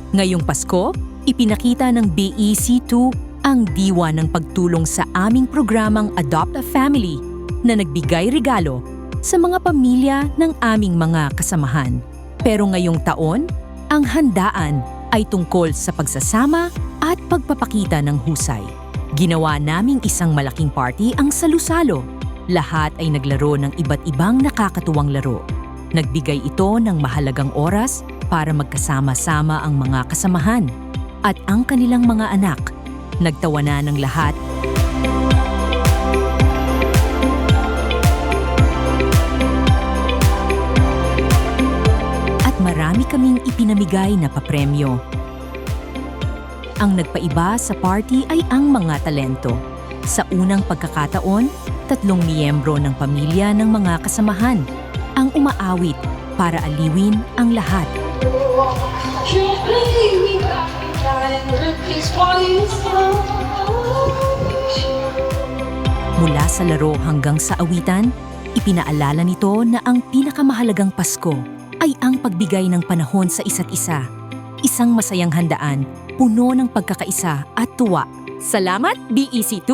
Ngayong Pasko, ipinakita ng BEC2 ang diwa ng pagtulong sa aming programang Adopt a Family na nagbigay regalo sa mga pamilya ng aming mga kasamahan. Pero ngayong taon, ang handaan ay tungkol sa pagsasama at pagpapakita ng husay. Ginawa naming isang malaking party ang salu-salo. Lahat ay naglaro ng iba't ibang nakakatuwang laro. Nagbigay ito ng mahalagang oras para magkasama-sama ang mga kasamahan at ang kanilang mga anak. Nagtawanan ng lahat. At marami kaming ipinamigay na papremyo. Ang nagpaiba sa party ay ang mga talento. Sa unang pagkakataon, 3 miyembro ng pamilya ng mga kasamahan ang umaawit para aliwin ang lahat. Mula sa laro hanggang sa awitan, ipinaalala nito na ang pinakamahalagang Pasko ay ang pagbigay ng panahon sa isa't isa. Isang masayang handaan, puno ng pagkakaisa at tuwa. Salamat, BEC2!